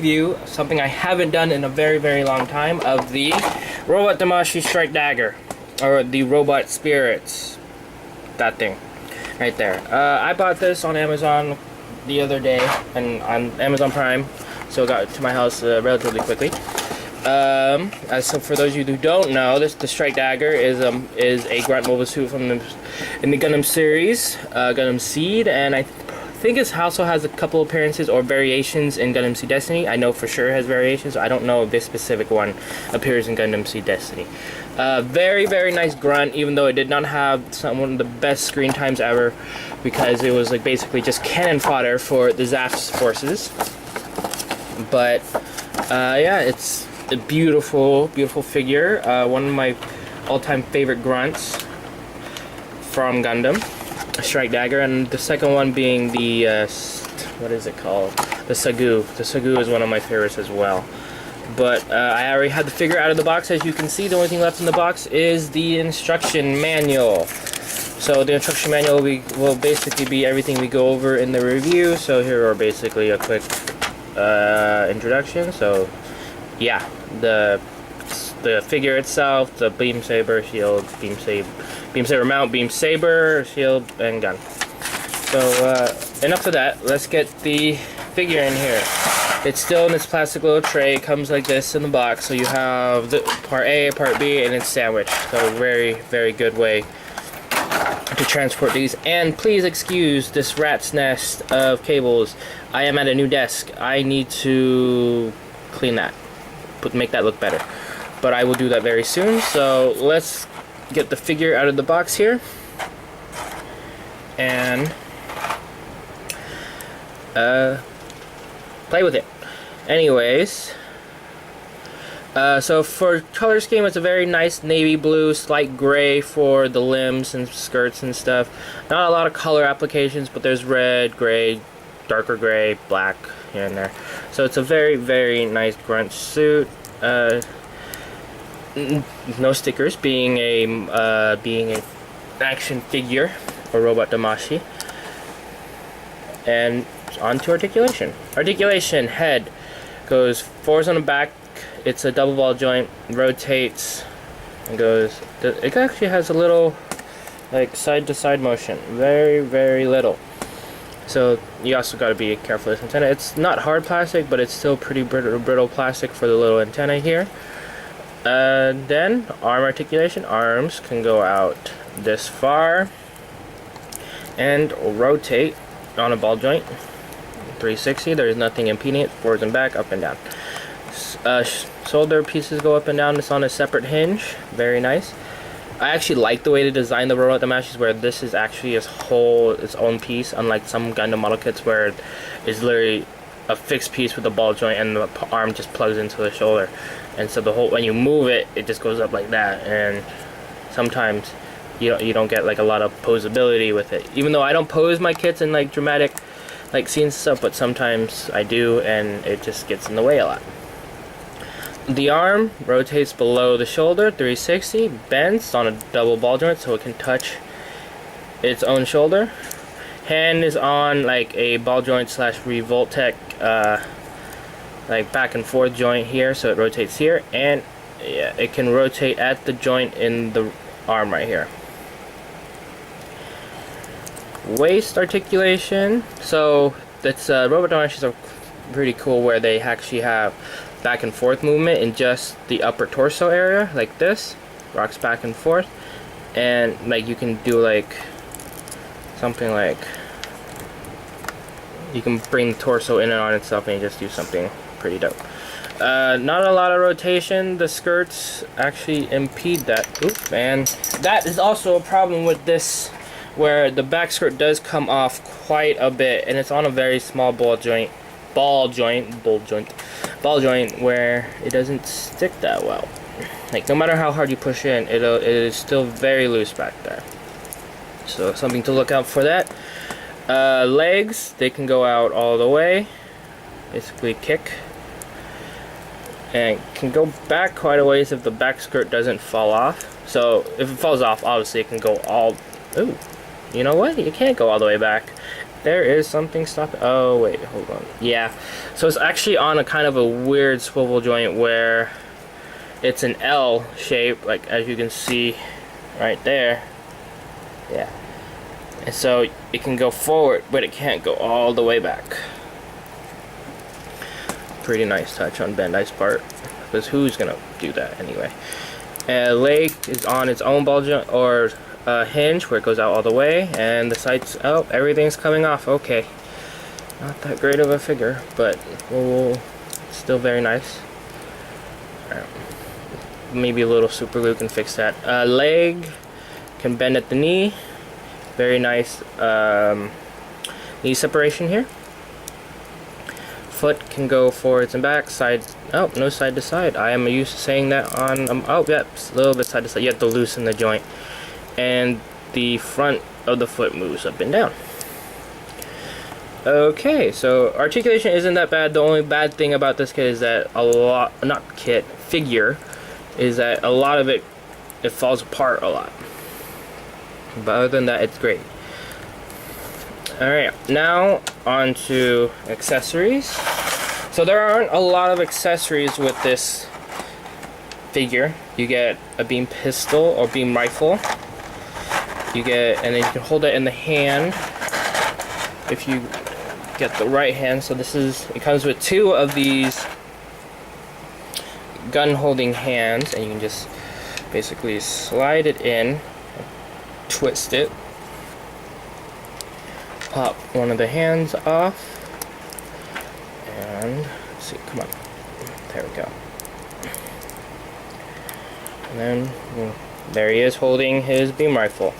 review, something I haven't done in a very long time, of the Robot Damashii Strike Dagger, or the Robot Spirits, that thing right there. I bought this on Amazon the other day, and on Amazon Prime, so it got to my house relatively quickly. So for those of you who don't know, the Strike Dagger is a grunt mobile suit from in the Gundam series, Gundam Seed, and I think it also has a couple appearances or variations in Gundam Seed Destiny. I know for sure it has variations. I don't know if this specific one appears in Gundam Seed Destiny. Very nice grunt, even though it did not have one of the best screen times ever, because it was like basically just cannon fodder for the Zaf's forces. But yeah, it's a beautiful figure. One of my all-time favorite grunts from Gundam, Strike Dagger, and the second one being the what is it called? The Sagu. The Sagu is one of my favorites as well. But I already had the figure out of the box. As you can see, the only thing left in the box is the instruction manual. So the instruction manual will basically be everything we go over in the review. So here are basically a quick introduction. So yeah, the figure itself, the beam saber, shield, beam saber mount, beam saber, shield, and gun. So enough of that. Let's get the figure in here. It's still in this plastic little tray. It comes like this in the box. So you have the part A, part B, and it's sandwiched. So very good way to transport these. And please excuse this rat's nest of cables. I am at a new desk. I need to clean that, make that look better. But I will do that very soon. So let's get the figure out of the box here and play with it. Anyways, so for color scheme, it's a very nice navy blue, slight gray for the limbs and skirts and stuff. Not a lot of color applications, but there's red, gray, darker gray, black here and there. So it's a very nice grunt suit. No stickers, being a action figure or Robot Damashii. And on to articulation. Articulation, head goes forwards on the back. It's a double ball joint, rotates and goes. It actually has a little like side to side motion, very little. So you also got to be careful with this antenna. It's not hard plastic, but it's still pretty brittle plastic for the little antenna here. Then arm articulation. Arms can go out this far and rotate on a ball joint 360. There is nothing impeding it. Forwards and back, up and down. Shoulder pieces go up and down. It's on a separate hinge. Very nice. I actually like the way they designed the Robot Damashii, where this is actually its own piece, unlike some Gundam model kits where it's literally a fixed piece with a ball joint and the arm just plugs into the shoulder. And so when you move it, it just goes up like that, and sometimes you don't get like a lot of posability with it. Even though I don't pose my kits in like dramatic like scenes and stuff, but sometimes I do, and it just gets in the way a lot. The arm rotates below the shoulder 360, bends on a double ball joint so it can touch its own shoulder. Hand is on like a ball joint / Revoltech like back and forth joint here, so it rotates here, and yeah, it can rotate at the joint in the arm right here. Waist articulation. So that's Robot Damashii are pretty cool, where they actually have back and forth movement in just the upper torso area, like this, rocks back and forth, and like you can do like something like you can bring the torso in and on itself and you just do something pretty dope. Not a lot of rotation. The skirts actually impede that. Oop, and that is also a problem with this, where the back skirt does come off quite a bit, and it's on a very small ball joint, where it doesn't stick that well. Like no matter how hard you push in, it is still very loose back there. So something to look out for that. Legs, they can go out all the way, basically kick, and can go back quite a ways if the back skirt doesn't fall off. So if it falls off, obviously it can go all. Ooh, you know what? You can't go all the way back. there is something stopping. Oh wait, hold on. Yeah, so it's actually on a kind of a weird swivel joint where it's an L shape, like as you can see right there. Yeah, and so it can go forward, but it can't go all the way back. Pretty nice touch on Bandai's part, because who's gonna do that anyway? Leg is on its own ball joint or hinge where it goes out all the way, and the sights. Oh, everything's coming off. Okay, not that great of a figure, but still very nice. Right. Maybe a little super glue can fix that. Leg can bend at the knee. Very nice knee separation here. Foot can go forwards and back, side. Oh, no side to side. I am used to saying that on. Oh, yep, a little bit side to side. You have to loosen the joint, and the front of the foot moves up and down. Okay, so articulation isn't that bad. The only bad thing about this kit is that figure, is that a lot of it falls apart a lot. But other than that, it's great. Alright, now on to accessories. So there aren't a lot of accessories with this figure. You get a beam pistol or beam rifle. And then you can hold it in the hand if you get the right hand. So it comes with 2 of these gun holding hands, and you can just basically slide it in, twist it, pop one of the hands off, and let's see, come on, there we go. And then there he is holding his beam rifle.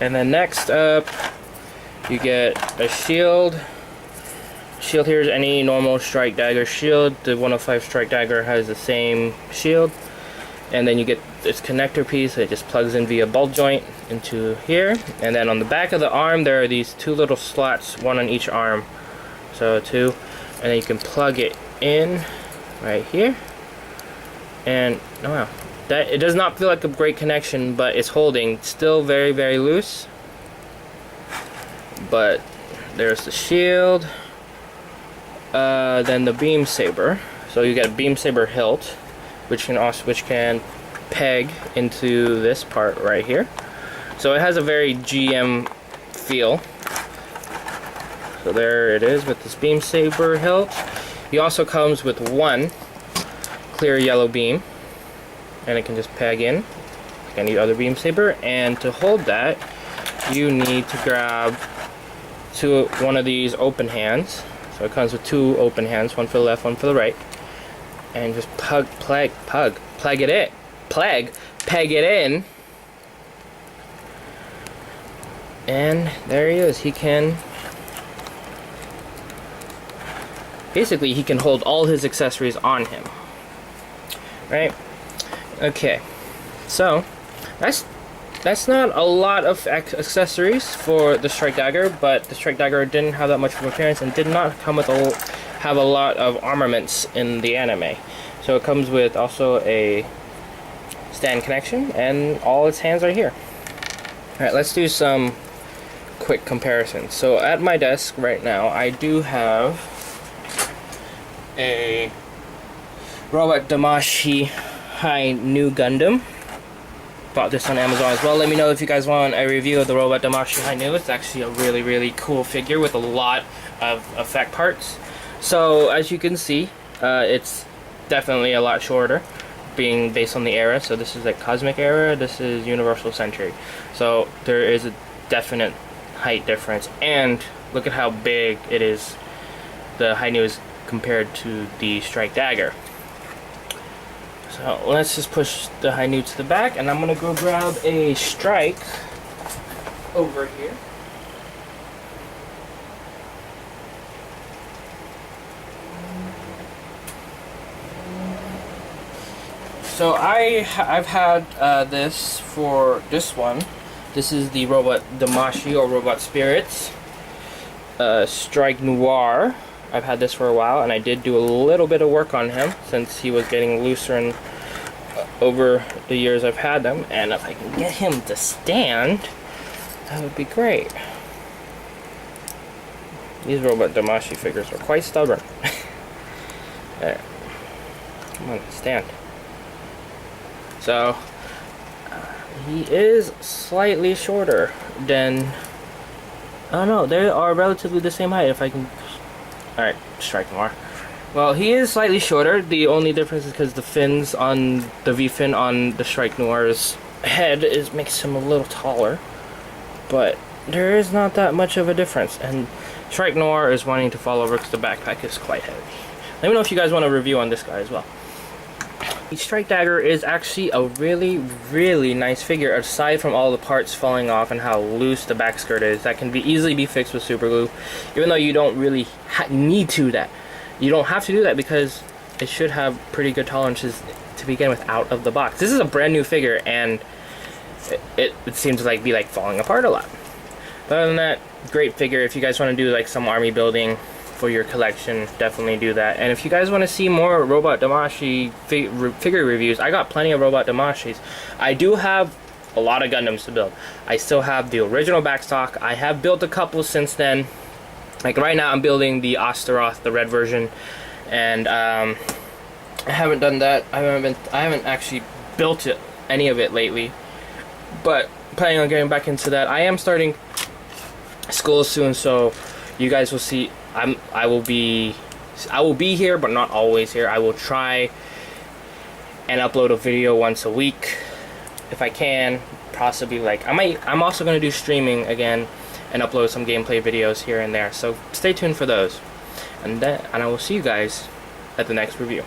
And then next up, you get a shield. Shield here is any normal strike dagger shield. The 105 strike dagger has the same shield. And then you get this connector piece that just plugs in via ball joint into here. And then on the back of the arm there are these 2 little slots, one on each arm. So 2. And then you can plug it in right here. And oh wow, it does not feel like a great connection, but it's holding. Still very, very loose. But there's the shield. Then the beam saber. So you get a beam saber hilt, which can peg into this part right here. So it has a very GM feel. So there it is with this beam saber hilt. He also comes with 1 clear yellow beam, and it can just peg in like any other beam saber. And to hold that, you need to grab one of these open hands. So it comes with 2 open hands, one for the left, one for the right. And just peg it in. And there he is. He can hold all his accessories on him. Right? Okay. So that's not a lot of accessories for the strike dagger, but the strike dagger didn't have that much of appearance and did not come with have a lot of armaments in the anime. So it comes with also a stand connection, and all its hands are here. Alright, let's do some quick comparisons. So at my desk right now, I do have a Robot Damashii High New Gundam. Bought this on Amazon as well. Let me know if you guys want a review of the Robot Damashii High New. It's actually a really, really cool figure with a lot of effect parts. So as you can see, it's definitely a lot shorter, being based on the era. So this is like Cosmic Era, this is Universal Century. So there is a definite height difference, and look at how big it is. The High New is compared to the Strike Dagger. So let's just push the High New to the back, and I'm gonna go grab a Strike over here. So I've had this for this one. This is the Robot Damashii or Robot Spirits Strike Noir. I've had this for a while, and I did do a little bit of work on him since he was getting looser and over the years I've had them. And if I can get him to stand, that would be great. These robot Damashii figures are quite stubborn. There. Come on, stand. So, he is slightly shorter than... Oh no, they are relatively the same height if I can... Alright, strike more. Well, he is slightly shorter. The only difference is because the fins on... The V-fin on the Strike Noir's head makes him a little taller. But there is not that much of a difference. And Strike Noir is wanting to fall over because the backpack is quite heavy. Let me know if you guys want a review on this guy as well. The Strike Dagger is actually a really nice figure, aside from all the parts falling off and how loose the back skirt is. That can easily be fixed with super glue, even though you don't really need to that. You don't have to do that because it should have pretty good tolerances to begin with out of the box. This is a brand new figure and it seems to be falling apart a lot. But other than that, great figure. If you guys want to do some army building for your collection, definitely do that. And if you guys want to see more Robot Damashii figure reviews, I got plenty of Robot Damashis. I do have a lot of Gundams to build. I still have the original backstock. I have built a couple since then. Right now I'm building the Astaroth, the red version, and I haven't done that. I haven't actually built any of it lately, but planning on getting back into that. I am starting school soon, so you guys will see. I will be here, but not always here. I will try and upload a video once a week if I can. Possibly I'm also going to do streaming again and upload some gameplay videos here and there. So stay tuned for those, and I will see you guys at the next review.